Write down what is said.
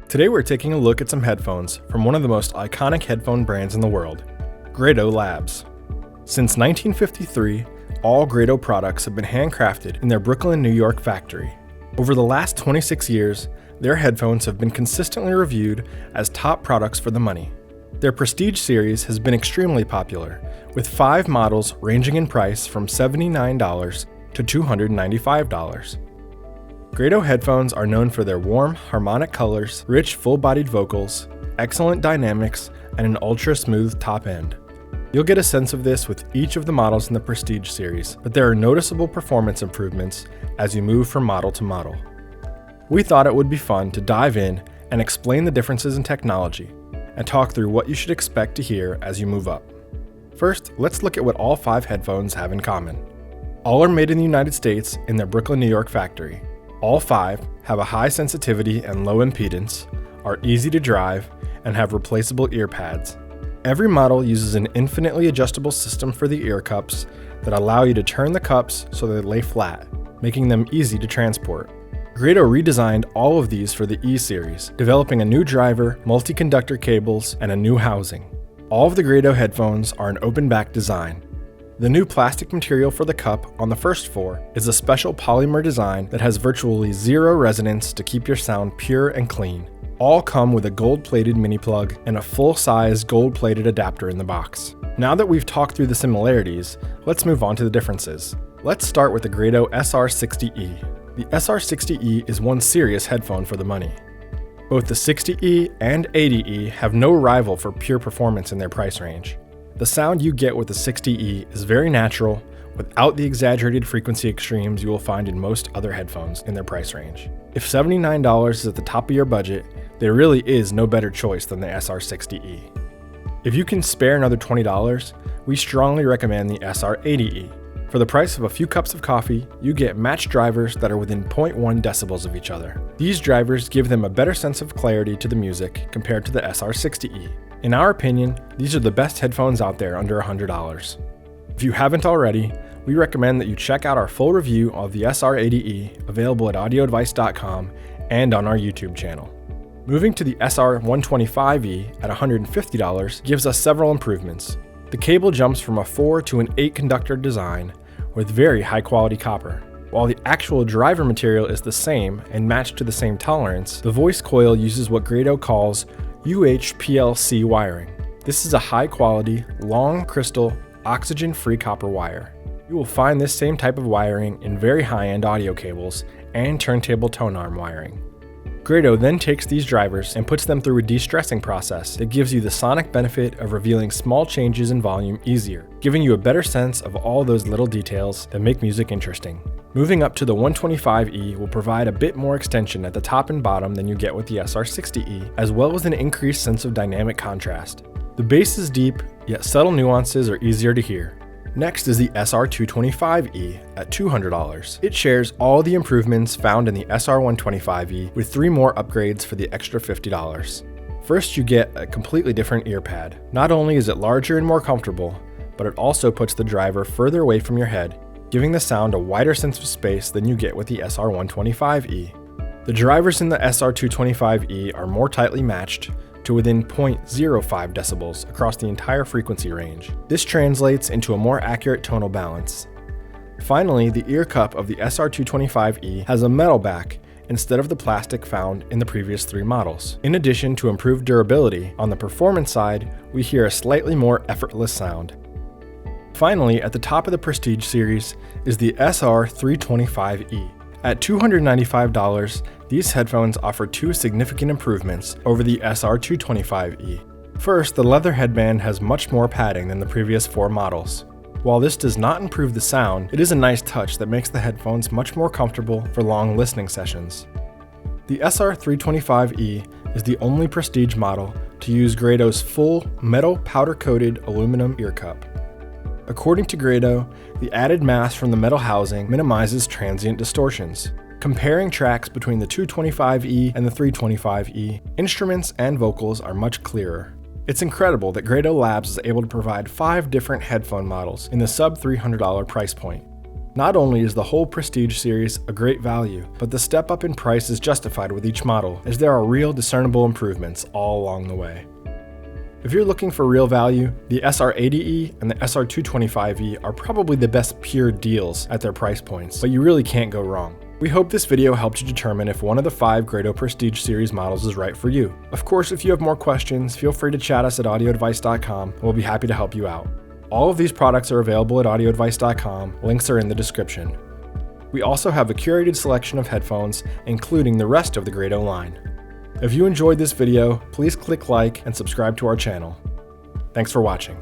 Today we're taking a look at some headphones from one of the most iconic headphone brands in the world, Grado Labs. Since 1953, all Grado products have been handcrafted in their Brooklyn, New York factory. Over the last 26 years, their headphones have been consistently reviewed as top products for the money. Their Prestige series has been extremely popular, with 5 models ranging in price from $79 to $295. Grado headphones are known for their warm, harmonic colors, rich, full-bodied vocals, excellent dynamics, and an ultra-smooth top end. You'll get a sense of this with each of the models in the Prestige series, but there are noticeable performance improvements as you move from model to model. We thought it would be fun to dive in and explain the differences in technology, and talk through what you should expect to hear as you move up. First, let's look at what all 5 headphones have in common. All are made in the United States in their Brooklyn, New York factory. All 5 have a high sensitivity and low impedance, are easy to drive, and have replaceable ear pads. Every model uses an infinitely adjustable system for the ear cups that allow you to turn the cups so they lay flat, making them easy to transport. Grado redesigned all of these for the E series, developing a new driver, multi-conductor cables, and a new housing. All of the Grado headphones are an open-back design. The new plastic material for the cup on the first 4 is a special polymer design that has virtually zero resonance to keep your sound pure and clean. All come with a gold-plated mini plug and a full-size gold-plated adapter in the box. Now that we've talked through the similarities, let's move on to the differences. Let's start with the Grado SR60e. The SR60e is one serious headphone for the money. Both the 60e and 80e have no rival for pure performance in their price range. The sound you get with the 60e is very natural, without the exaggerated frequency extremes you will find in most other headphones in their price range. If $79 is at the top of your budget, there really is no better choice than the SR60e. If you can spare another $20, we strongly recommend the SR80e. For the price of a few cups of coffee, you get matched drivers that are within 0.1 decibels of each other. These drivers give them a better sense of clarity to the music compared to the SR60e. In our opinion, these are the best headphones out there under $100. If you haven't already, we recommend that you check out our full review of the SR80e, available at audioadvice.com and on our YouTube channel. Moving to the SR125e at $150 gives us several improvements. The cable jumps from a 4 to an 8 conductor design with very high quality copper. While the actual driver material is the same and matched to the same tolerance, the voice coil uses what Grado calls UHPLC wiring. This is a high quality, long crystal, oxygen-free copper wire. You will find this same type of wiring in very high-end audio cables and turntable tone arm wiring. Grado then takes these drivers and puts them through a de-stressing process that gives you the sonic benefit of revealing small changes in volume easier, giving you a better sense of all those little details that make music interesting. Moving up to the 125e will provide a bit more extension at the top and bottom than you get with the SR60e, as well as an increased sense of dynamic contrast. The bass is deep, yet subtle nuances are easier to hear. Next is the SR225e at $200. It shares all the improvements found in the SR125e with 3 more upgrades for the extra $50. First, you get a completely different ear pad. Not only is it larger and more comfortable, but it also puts the driver further away from your head, giving the sound a wider sense of space than you get with the SR125e. The drivers in the SR225e are more tightly matched to within 0.05 decibels across the entire frequency range. This translates into a more accurate tonal balance. Finally, the ear cup of the SR225e has a metal back instead of the plastic found in the previous 3 models. In addition to improved durability, on the performance side, we hear a slightly more effortless sound. Finally, at the top of the Prestige series is the SR325e. At $295, these headphones offer 2 significant improvements over the SR225e. First, the leather headband has much more padding than the previous 4 models. While this does not improve the sound, it is a nice touch that makes the headphones much more comfortable for long listening sessions. The SR325e is the only Prestige model to use Grado's full metal powder-coated aluminum ear cup. According to Grado, the added mass from the metal housing minimizes transient distortions. Comparing tracks between the 225e and the 325e, instruments and vocals are much clearer. It's incredible that Grado Labs is able to provide 5 different headphone models in the sub $300 price point. Not only is the whole Prestige series a great value, but the step up in price is justified with each model, as there are real discernible improvements all along the way. If you're looking for real value, the SR80e and the SR225e are probably the best pure deals at their price points, but you really can't go wrong. We hope this video helped you determine if one of the 5 Grado Prestige series models is right for you. Of course, if you have more questions, feel free to chat us at audioadvice.com and we'll be happy to help you out. All of these products are available at audioadvice.com, links are in the description. We also have a curated selection of headphones, including the rest of the Grado line. If you enjoyed this video, please click like and subscribe to our channel. Thanks for watching.